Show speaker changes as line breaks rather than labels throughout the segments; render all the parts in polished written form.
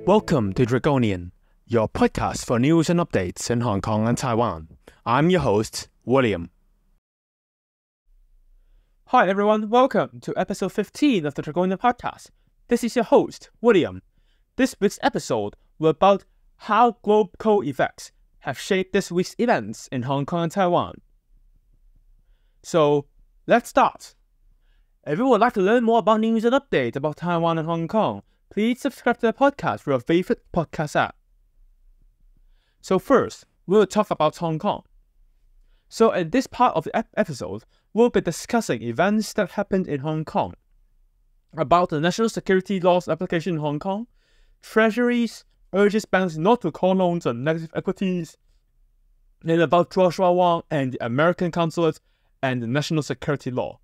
Welcome to Draconian, your podcast for news and updates in Hong Kong and Taiwan. I'm your host, William.
Hi everyone, welcome to episode 15 of the Draconian podcast. This is your host, William. This week's episode will be about how Glocal effects have shaped this week's events in Hong Kong and Taiwan. So, let's start. If you would like to learn more about news and updates about Taiwan and Hong Kong, please subscribe to the podcast through your favorite podcast app. So first, we'll talk about Hong Kong. So in this part of the episode, we'll be discussing events that happened in Hong Kong, about the national security laws application in Hong Kong, Treasuries urges banks not to call loans on negative equities, and about Joshua Wong and the American consulate and the national security law.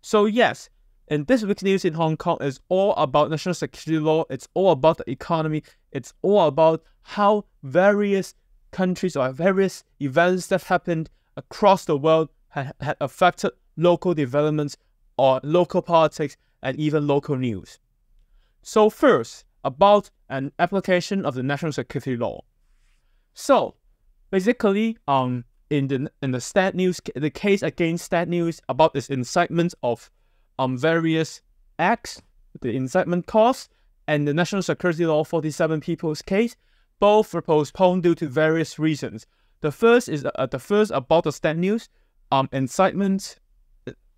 So yes, in this week's news in Hong Kong is all about national security law, it's all about the economy, it's all about how various countries or various events that happened across the world had affected local developments or local politics and even local news. So first, about an application of the national security law. So basically, in the Stat News, the case against Stat News about this incitement of various acts, the incitement cause, and the National Security Law 47 People's case, both were postponed due to various reasons. The first is about the Stat News, incitement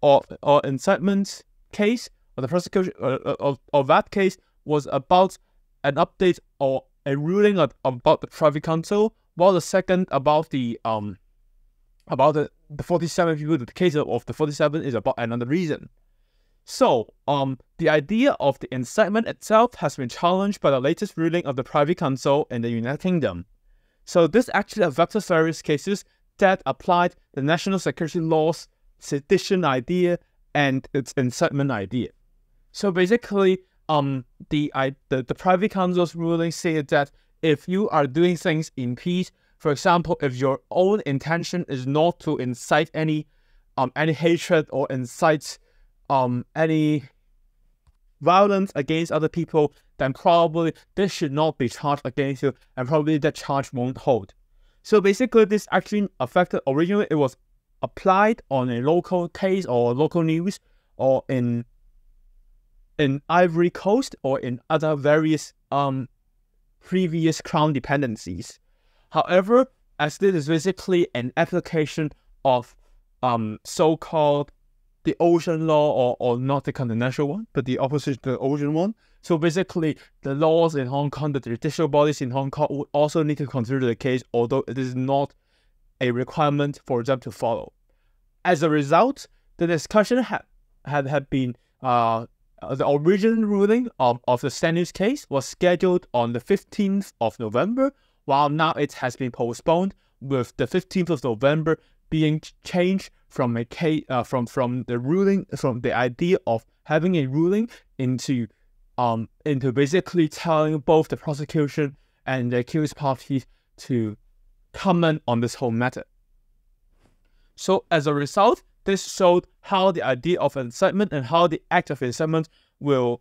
or incitement case, or the prosecution of that case was about an update or a ruling about the Privy Council, while the second about the 47 people, the case of the 47 is about another reason. So, the idea of the incitement itself has been challenged by the latest ruling of the Privy Council in the United Kingdom. So this actually affects various cases that applied the national security law's sedition idea and its incitement idea. So basically, the Privy Council's ruling said that if you are doing things in peace, for example, if your own intention is not to incite any hatred or incite any violence against other people, then probably this should not be charged against you, and probably that charge won't hold. So basically, this actually affected, originally it was applied on a local case or local news, or in Ivory Coast, or in other various previous crown dependencies. However, as this is basically an application of so-called the ocean law, or not the continental one, but the opposite, the ocean one. So basically, the laws in Hong Kong, the judicial bodies in Hong Kong would also need to consider the case, although it is not a requirement for them to follow. As a result, the discussion had been, the original ruling of the Stat News case was scheduled on the 15th of November, while now it has been postponed, with the 15th of November being changed from a case, from the ruling, from the idea of having a ruling into basically telling both the prosecution and the accused parties to comment on this whole matter. So as a result, this showed how the idea of incitement and how the act of incitement will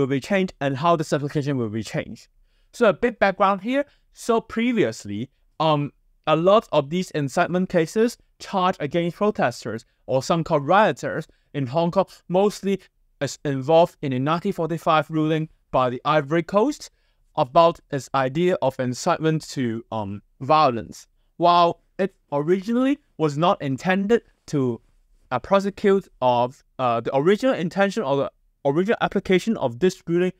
be changed, and how this application will be changed. So a bit background here. So previously, a lot of these incitement cases charged against protesters, or some called rioters, in Hong Kong, mostly is involved in a 1945 ruling by the Ivory Coast about its idea of incitement to violence. While it originally was not intended to prosecute of the original intention or the original application of this ruling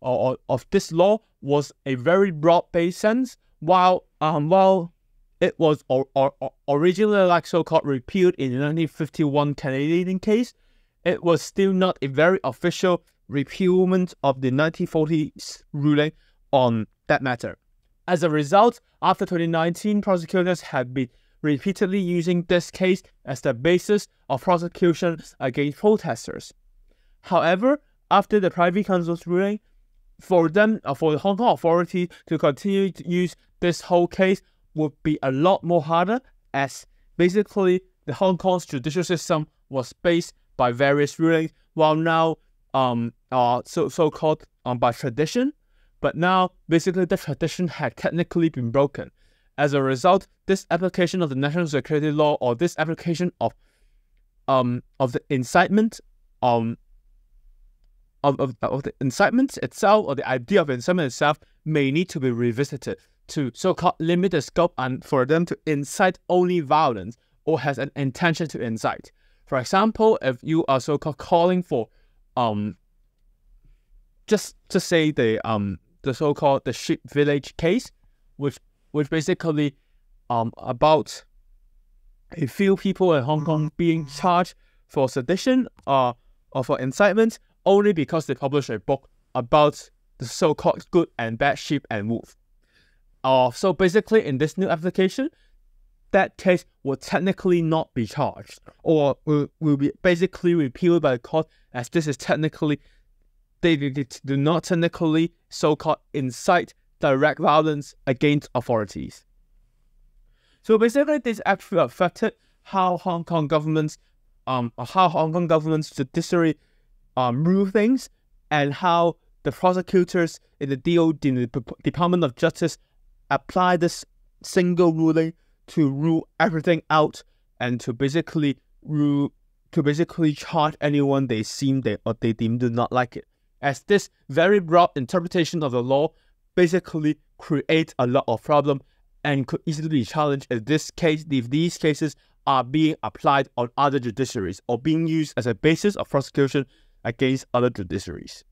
or of this law was a very broad-based sense, while it was originally like so-called repealed in the 1951 Canadian case, it was still not a very official repealment of the 1940s ruling on that matter. As a result, after 2019, prosecutors have been repeatedly using this case as the basis of prosecution against protesters. However, after the Privy Council's ruling, for the Hong Kong authority to continue to use this whole case would be a lot more harder, as basically the Hong Kong's judicial system was based by various rulings, while now so-called by tradition. But now, basically, the tradition had technically been broken. As a result, this application of the national security law, or this application of the incitement, of the incitement itself, or the idea of incitement itself, may need to be revisited to so-called limit the scope and for them to incite only violence or has an intention to incite. For example, if you are so-called calling for just to say the so-called the sheep village case, which basically about a few people in Hong Kong being charged for sedition or for incitement only because they published a book about the so-called good and bad sheep and wolf. So basically, in this new application, that case will technically not be charged, or will be basically repealed by the court, as this is technically, they do not technically so-called incite direct violence against authorities. So basically, this actually affected how Hong Kong government's judiciary rule things, and how the prosecutors in the Department of Justice apply this single ruling to rule everything out, and to basically charge anyone they deem do not like it. As this very broad interpretation of the law basically creates a lot of problem and could easily be challenged if these cases are being applied on other judiciaries or being used as a basis of prosecution against other judiciaries.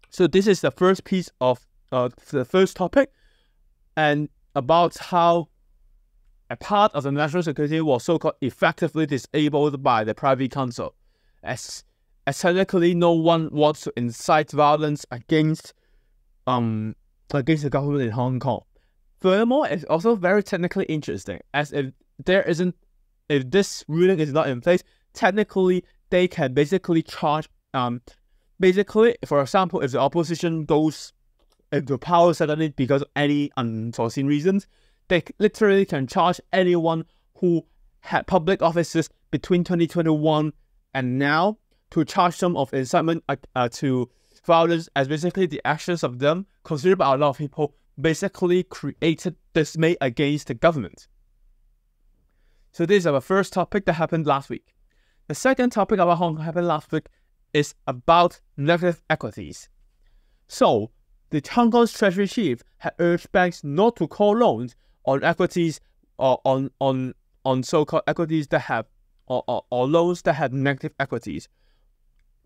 So this is the first piece of the first topic, and about how a part of the national security was so-called effectively disabled by the Privy Council, as technically no one wants to incite violence against the government in Hong Kong. Furthermore, it's also very technically interesting, as if this ruling is not in place, technically they can basically charge basically, for example, if the opposition goes into power suddenly because of any unforeseen reasons, they literally can charge anyone who had public offices between 2021 and now to charge them of incitement to violence, as basically the actions of them, considered by a lot of people, basically created dismay against the government. So this is our first topic that happened last week. The second topic about Hong Kong happened last week is about negative equities. So, the Hong Kong's Treasury Chief had urged banks not to call loans on equities or on so-called equities that have or loans that have negative equities.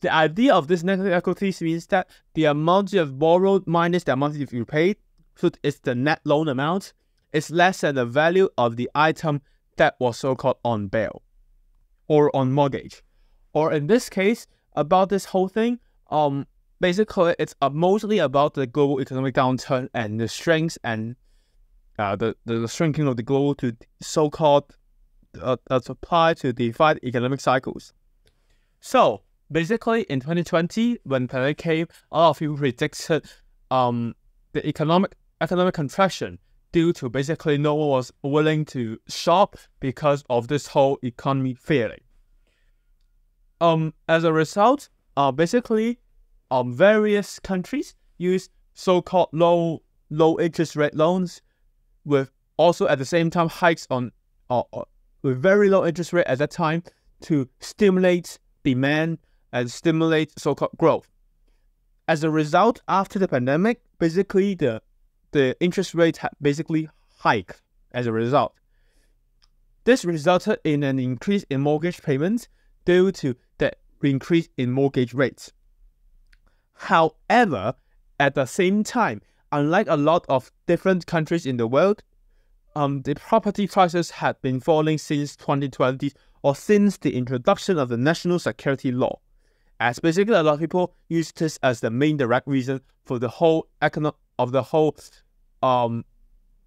The idea of this negative equities means that the amount you have borrowed minus the amount you've repaid, so it's the net loan amount, is less than the value of the item that was so-called on bail or on mortgage. Or in this case, about this whole thing, basically it's mostly about the global economic downturn and the strength and the shrinking of the global to so-called supply to defy economic cycles. So basically, in 2020, when the pandemic came, a lot of people predicted the economic contraction due to basically no one was willing to shop because of this whole economy failing. As a result, basically, various countries use so-called low interest rate loans, with also at the same time hikes on with very low interest rate at that time to stimulate demand and stimulate so-called growth. As a result, after the pandemic, basically the interest rate had basically hiked as a result. This resulted in an increase in mortgage payments due to the increase in mortgage rates. However, at the same time, unlike a lot of different countries in the world, the property prices had been falling since 2020 or since the introduction of the national security law, as basically a lot of people use this as the main direct reason for the whole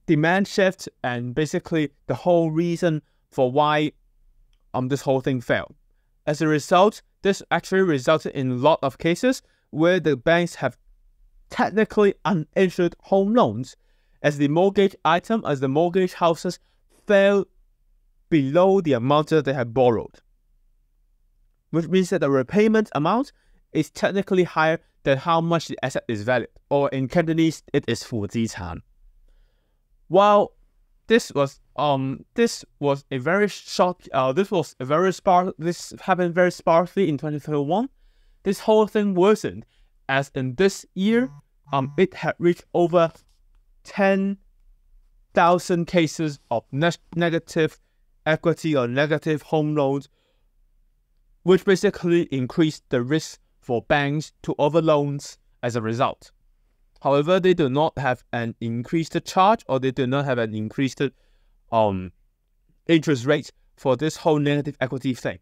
demand shift, and basically the whole reason for why this whole thing failed. As a result, this actually resulted in a lot of cases where the banks have technically uninsured home loans, as the mortgage houses failed below the amount that they have borrowed, which means that the repayment amount is technically higher than how much the asset is valued, or in Cantonese, it is 负资產. While this happened very sparsely in 2021, this whole thing worsened, as in this year, it had reached over 10,000 cases of negative equity or negative home loans, which basically increased the risk for banks to overloans as a result. However, they do not have an increased charge, or they do not have an increased interest rate for this whole negative equity thing.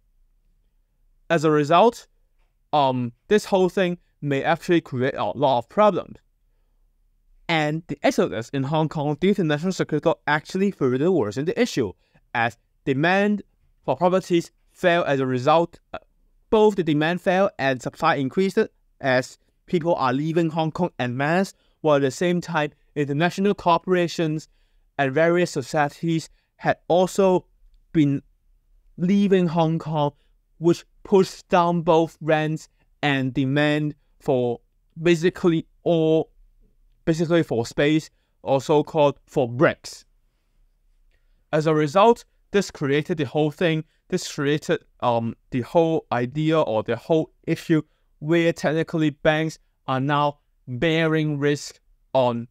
As a result, this whole thing may actually create a lot of problems. And the exodus in Hong Kong due to national security law actually further worsened the issue, as demand for properties fell as a result. Both the demand fell and supply increased as people are leaving Hong Kong en masse, while at the same time, international corporations and various societies had also been leaving Hong Kong, which pushed down both rents and demand for basically for space, or so-called for bricks. As a result, this created the whole thing. This created the whole idea or the whole issue where technically banks are now bearing risk on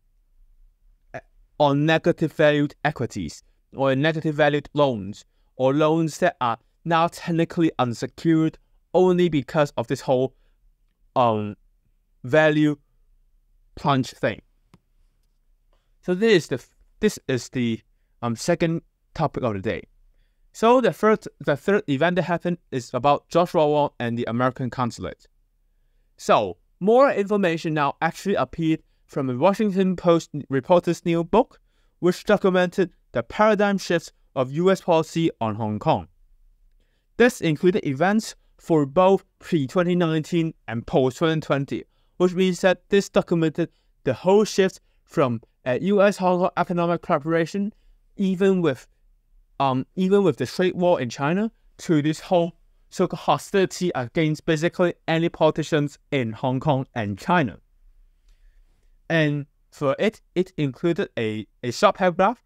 negative valued equities, or negative valued loans, or loans that are now technically unsecured only because of this whole value plunge thing. So this is the second topic of the day. So the third event that happened is about Joshua Wong and the American consulate. So more information now actually appeared from a Washington Post reporter's new book, which documented the paradigm shifts of US policy on Hong Kong. This included events for both pre-2019 and post-2020, which means that this documented the whole shift from US-Hong Kong economic cooperation, even with the trade war in China, to this whole so-called hostility against basically any politicians in Hong Kong and China. And for it included a short paragraph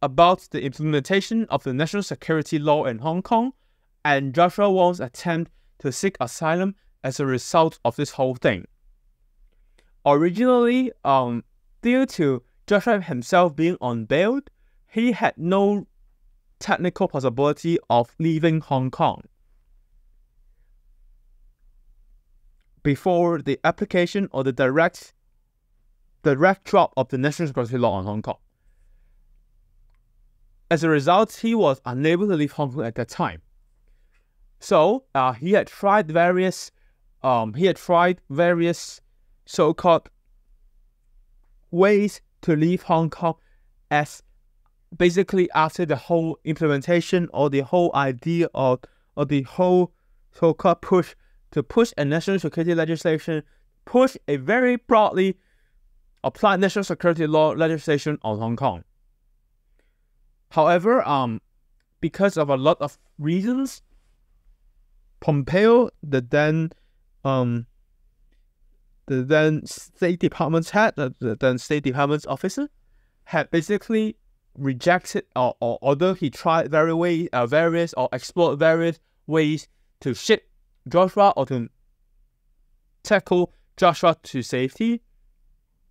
about the implementation of the national security law in Hong Kong and Joshua Wong's attempt to seek asylum as a result of this whole thing. Originally, due to Joshua himself being on bail, he had no technical possibility of leaving Hong Kong before the application or the direct drop of the national security law on Hong Kong. As a result, he was unable to leave Hong Kong at that time. So he had tried various so-called ways to leave Hong Kong, as basically after the whole implementation or the whole idea or the whole so-called push a national security legislation, push a very broadly applied national security law legislation on Hong Kong. However, because of a lot of reasons, Pompeo, the then State Department's head, the then State Department's officer, had basically rejected, or although he tried various or explored various ways to ship Joshua or to tackle Joshua to safety,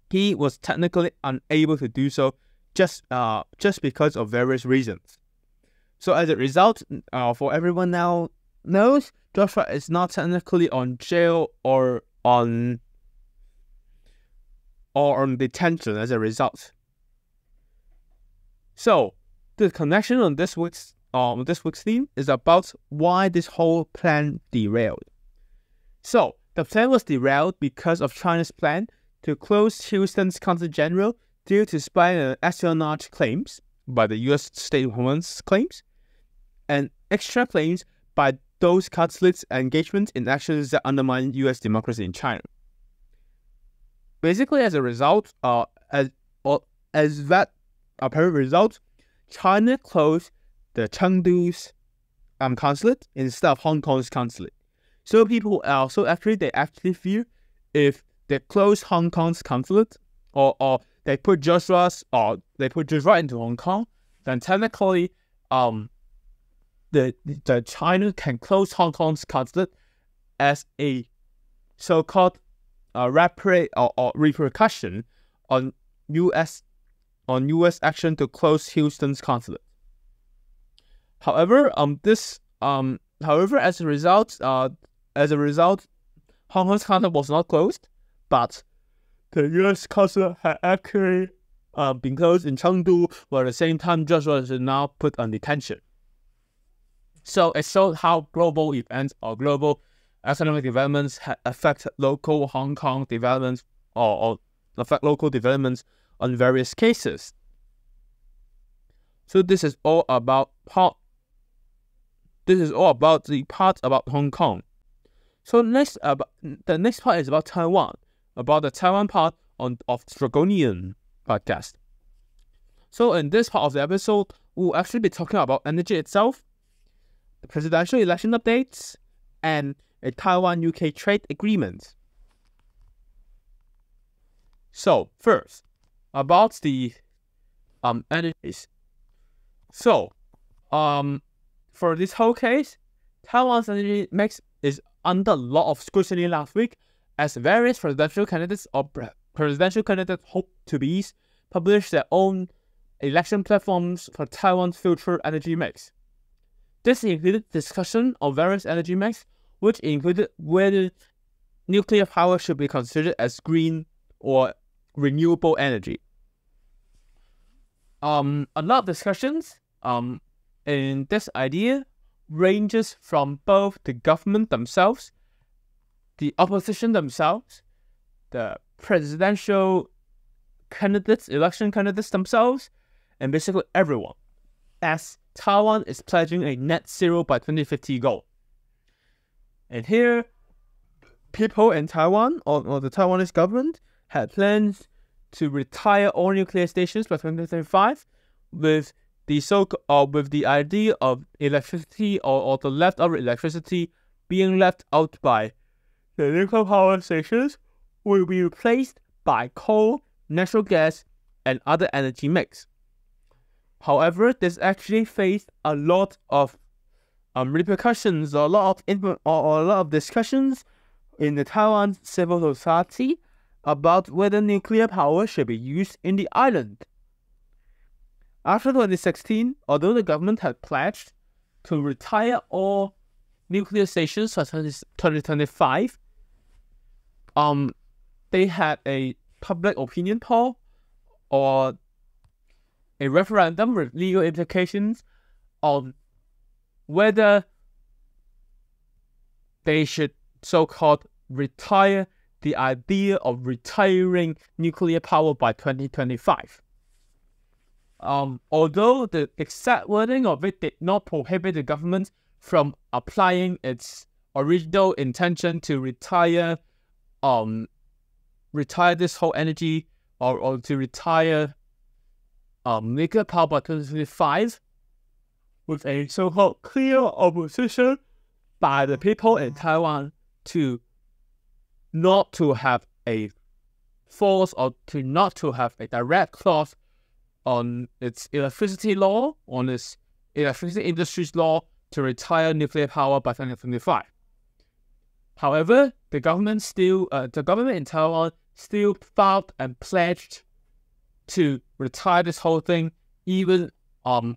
he was technically unable to do so just because of various reasons. So as a result, for everyone now knows, Joshua is not technically on jail or on detention as a result. So the connection on this week's theme is about why this whole plan derailed. So the plan was derailed because of China's plan to close Houston's consul general due to spying and espionage claims by the U.S. State Department's claims, and extra claims by those consulates' engagement in actions that undermine U.S. democracy in China. Basically, as a result, as that apparent result, China closed the Chengdu's consulate instead of Hong Kong's consulate. So they actually fear if they close Hong Kong's consulate or they put Joshua into Hong Kong, then technically the China can close Hong Kong's consulate as a so-called repercussion on U.S. action to close Houston's consulate. However, as a result, Hong Kong's consulate was not closed, but the U.S. consulate had actually been closed in Chengdu, while at the same time Joshua is now put on detention. So it showed how global events or global economic developments affect local Hong Kong developments or affect local developments on various cases. So this is all about the part about Hong Kong. So the next part is about Taiwan, about the Taiwan part of Draconian podcast. So in this part of the episode, we'll actually be talking about energy itself, the presidential election updates, and a Taiwan-UK trade agreement. So first, about the energies. So for this whole case, Taiwan's energy mix is under a lot of scrutiny last week, as various presidential candidates hope-to-be's published their own election platforms for Taiwan's future energy mix. This included discussion of various energy mix, which included whether nuclear power should be considered as green or renewable energy. A lot of discussions in this idea ranges from both the government themselves, the opposition themselves, the presidential candidates, election candidates themselves, and basically everyone, as Taiwan is pledging a net zero by 2050 goal. And here, people in Taiwan, or the Taiwanese government, had plans to retire all nuclear stations by 2035, with the idea of electricity or the leftover electricity being left out by the nuclear power stations will be replaced by coal, natural gas, and other energy mix. However, this actually faced a lot of repercussions, or a lot of discussions in the Taiwan civil society about whether nuclear power should be used in the island. After 2016, although the government had pledged to retire all nuclear stations by 2025, they had a public opinion poll or a referendum with legal implications on whether they should so-called retire the idea of retiring nuclear power by 2025. Although the exact wording of it did not prohibit the government from applying its original intention to retire this whole energy or to retire nuclear power by 2025, with a so-called clear opposition by the people in Taiwan to not to have a force or to not to have a direct clause on its electricity law, on its electricity industry's law to retire nuclear power by 2025. However, the government in Taiwan still filed and pledged to retire this whole thing, even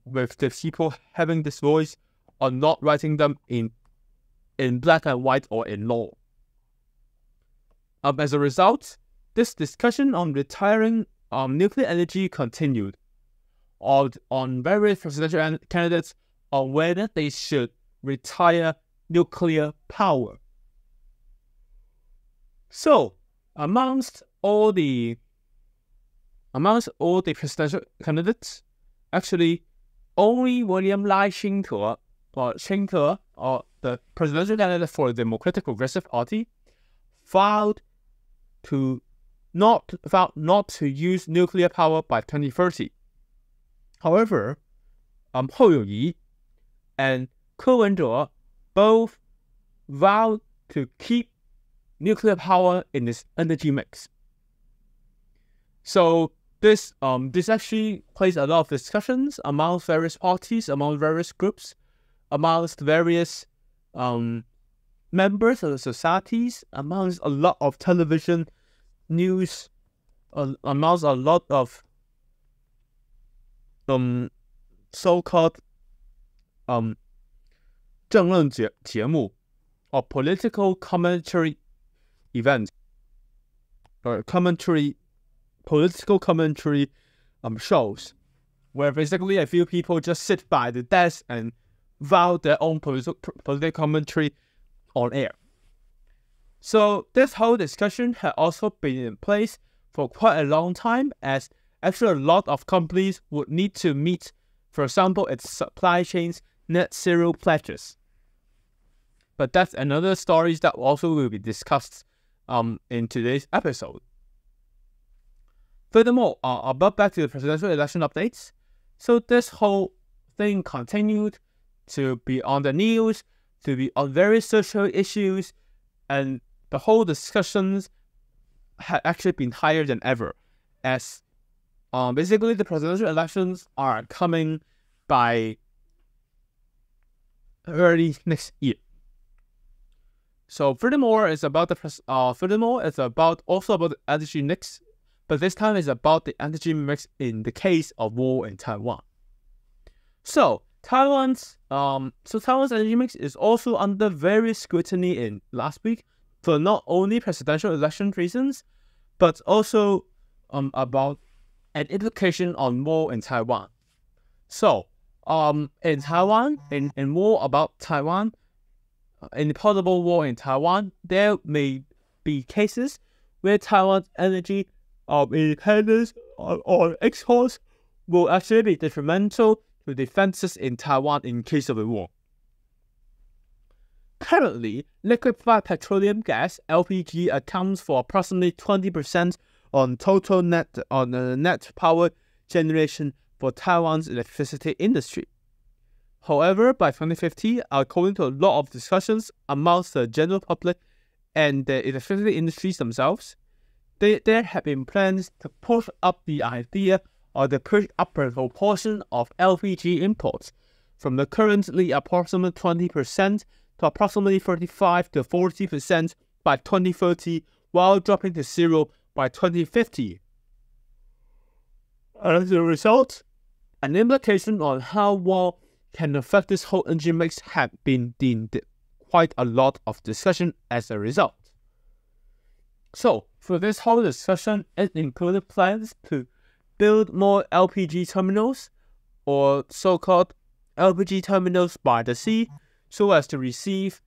with the people having this voice or not writing them in black and white or in law. As a result, this discussion on retiring nuclear energy continued on various presidential candidates on whether they should retire nuclear power. So, amongst all the presidential candidates, actually, only William Lai Ching-te, or the presidential candidate for the Democratic Progressive Party, filed not to use nuclear power by 2030. However, Hou Yongyi, and Ecuador both vowed to keep nuclear power in its energy mix. So this actually plays a lot of discussions among various parties, among various groups, amongst various members of the societies, amongst a lot of television news, amongst a lot of so-called 政论节目 or political commentary events or political commentary shows, where basically a few people just sit by the desk and vow their own political commentary on air. So this whole discussion had also been in place for quite a long time, as actually a lot of companies would need to meet, for example, its supply chain's net zero pledges. But that's another story that also will be discussed in today's episode. Furthermore, about back to the presidential election updates. So this whole thing continued to be on the news, to be on various social issues, and the whole discussions had actually been higher than ever, as basically the presidential elections are coming by early next year. So furthermore, it's about also about the energy mix, but this time it's about the energy mix in the case of war in Taiwan. So Taiwan's energy mix is also under various scrutiny in last week for not only presidential election reasons, but also about an implication on war in Taiwan. So in Taiwan, in war about Taiwan, in the possible war in Taiwan, there may be cases where Taiwan's energy independence or exports will actually be detrimental to defenses in Taiwan in case of a war. Currently, liquefied petroleum gas (LPG) accounts for approximately 20% on total net power generation for Taiwan's electricity industry. However, by 2050, according to a lot of discussions amongst the general public and the electricity industries themselves, there have been plans to push up the idea or the push up the proportion of LPG imports from the currently approximate 20% to approximately 35 to 40% by 2030, while dropping to zero by 2050. As a result, an implication on how war can affect this whole energy mix had been quite a lot of discussion as a result. So, for this whole discussion, it included plans to build more LPG terminals, or so-called LPG terminals by the sea, so as to receive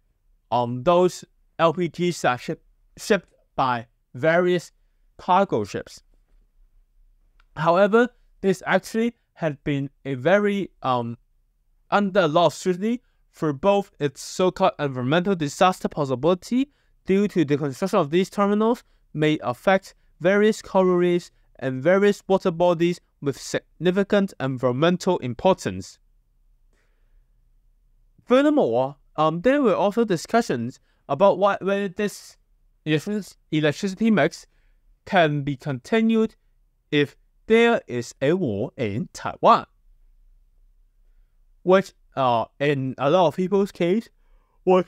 those LPGs that are shipped by various cargo ships. However, this actually had been a very under a lot of scrutiny for both its so-called environmental disaster possibility due to the construction of these terminals may affect various coral reefs and various water bodies with significant environmental importance. Furthermore, there were also discussions about whether this electricity mix can be continued if there is a war in Taiwan, which in a lot of people's case was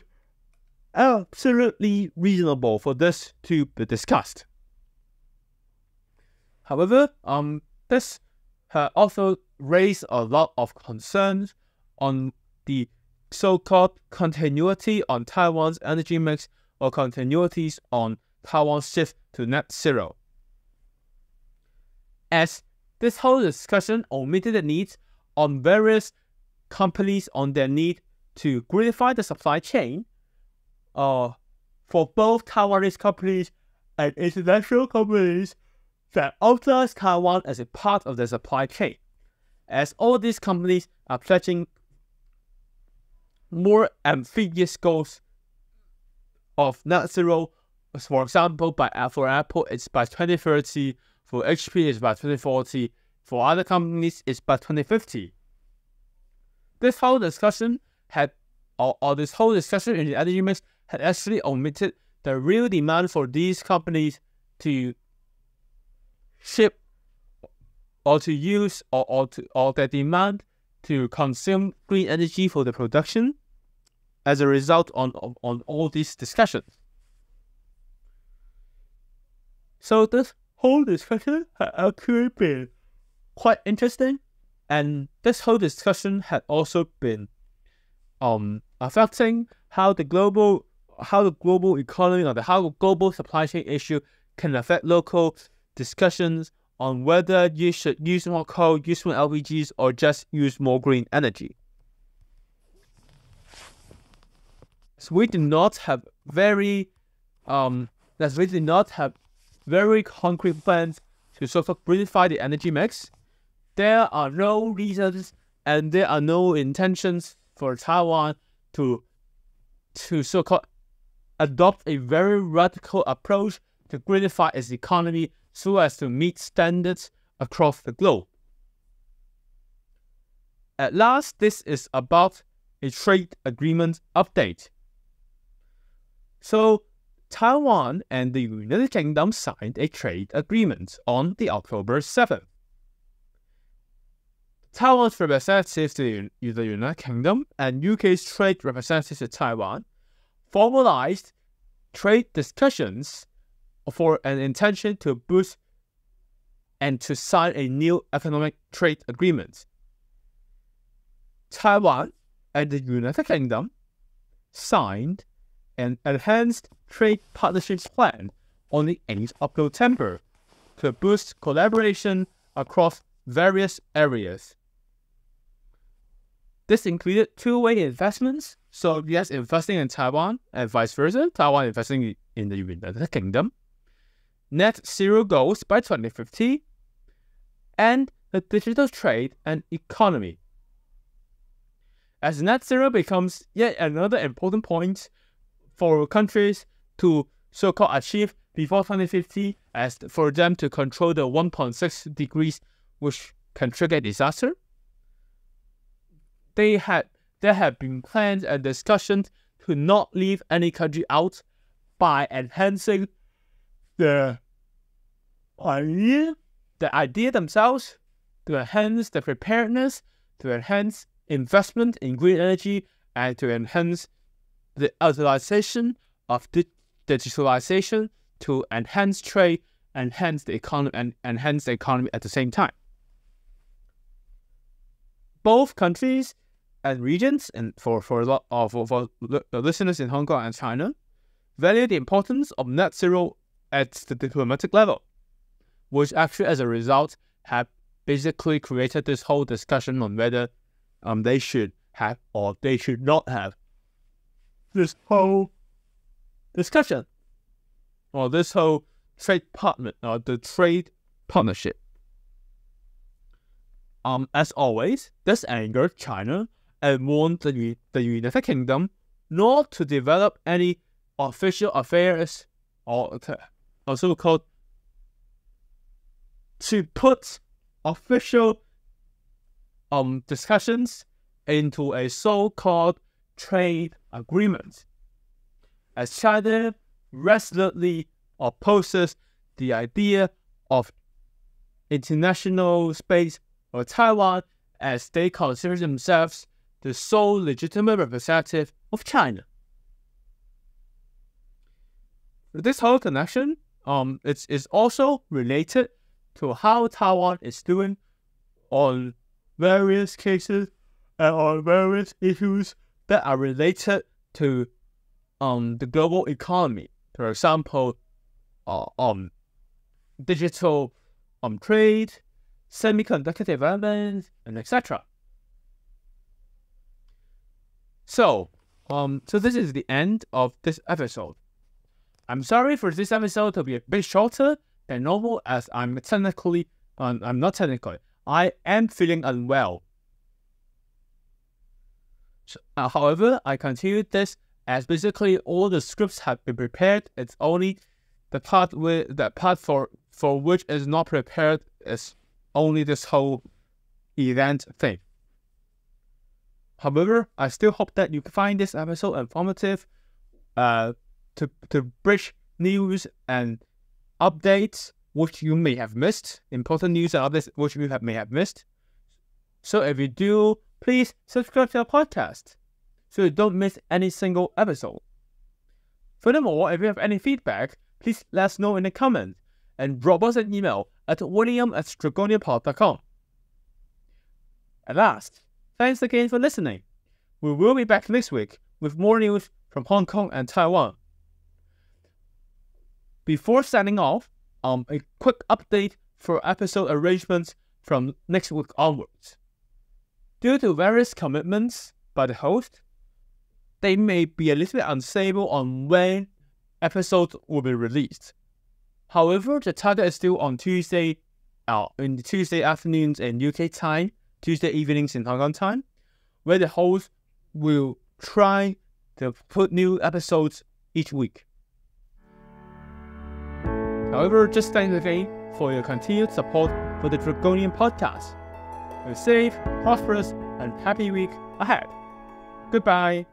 absolutely reasonable for this to be discussed. However, this also raised a lot of concerns on the so-called continuity on Taiwan's energy mix or continuities on Taiwan's shift to net zero, as this whole discussion omitted the needs on various companies on their need to greenify the supply chain for both Taiwanese companies and international companies that utilize Taiwan as a part of their supply chain, as all these companies are pledging more ambitious goals of net zero. For example, for Apple, it's by 2030, for HP, it's by 2040, for other companies, it's by 2050. This whole discussion or this whole discussion in the energy mix had actually omitted the real demand for these companies to ship or to use or their demand to consume green energy for the production as a result on all these discussions. So this whole discussion had actually been quite interesting, and this whole discussion had also been affecting how the global economy or how the global supply chain issue can affect local discussions on whether you should use more coal, use more LPGs, or just use more green energy. So we do not have very concrete plans to sort of greenify the energy mix. There are no reasons and there are no intentions for Taiwan to so-called adopt a very radical approach to greenify its economy so as to meet standards across the globe. At last, this is about a trade agreement update. So, Taiwan and the United Kingdom signed a trade agreement on the October 7th. Taiwan's representatives to the United Kingdom and UK's trade representatives to Taiwan formalized trade discussions for an intention to boost and to sign a new economic trade agreement. Taiwan and the United Kingdom signed an enhanced trade partnerships plan on the 8th of November to boost collaboration across various areas. This included two-way investments, so US investing in Taiwan and vice versa, Taiwan investing in the United Kingdom, net zero goals by 2050, and the digital trade and economy. As net zero becomes yet another important point for countries to so-called achieve before 2050, as for them to control the 1.6 degrees which can trigger disaster, there have been plans and discussions to not leave any country out by enhancing the idea themselves, to enhance the preparedness, to enhance investment in green energy, and to enhance the utilization of digitalization to enhance trade, enhance the economy, and enhance the economy at the same time. Both countries and regions, and for the listeners in Hong Kong and China, value the importance of net zero at the diplomatic level, which actually, as a result, have basically created this whole discussion on whether they should have or they should not have this whole discussion or this whole trade partnership. As always, this angered China and warned the United Kingdom not to develop any official affairs or so-called to put official discussions into a so-called trade agreement, as China resolutely opposes the idea of international space or Taiwan, as they consider themselves the sole legitimate representative of China. This whole connection is also related to how Taiwan is doing on various cases and on various issues that are related to the global economy. For example, digital trade, semiconductor development, and etc. So this is the end of this episode. I'm sorry for this episode to be a bit shorter than normal, as I am feeling unwell. So, however, I continued this as basically all the scripts have been prepared. It's only the part for which is not prepared is only this whole event thing. However, I still hope that you find this episode informative to bridge news and updates which you may have missed, important news and updates which you may have missed. So if you do, please subscribe to our podcast so you don't miss any single episode. Furthermore, if you have any feedback, please let us know in the comments and drop us an email at william@dragonianpod.com. At last, thanks again for listening. We will be back next week with more news from Hong Kong and Taiwan. Before signing off, a quick update for episode arrangements from next week onwards. Due to various commitments by the host, they may be a little bit unstable on when episodes will be released. However, the title is still on Tuesday, in the Tuesday afternoons in UK time, Tuesday evenings in Hong Kong time, where the host will try to put new episodes each week. However, just thanks again for your continued support for the Dragonian podcast. A safe, prosperous, and happy week ahead. Goodbye.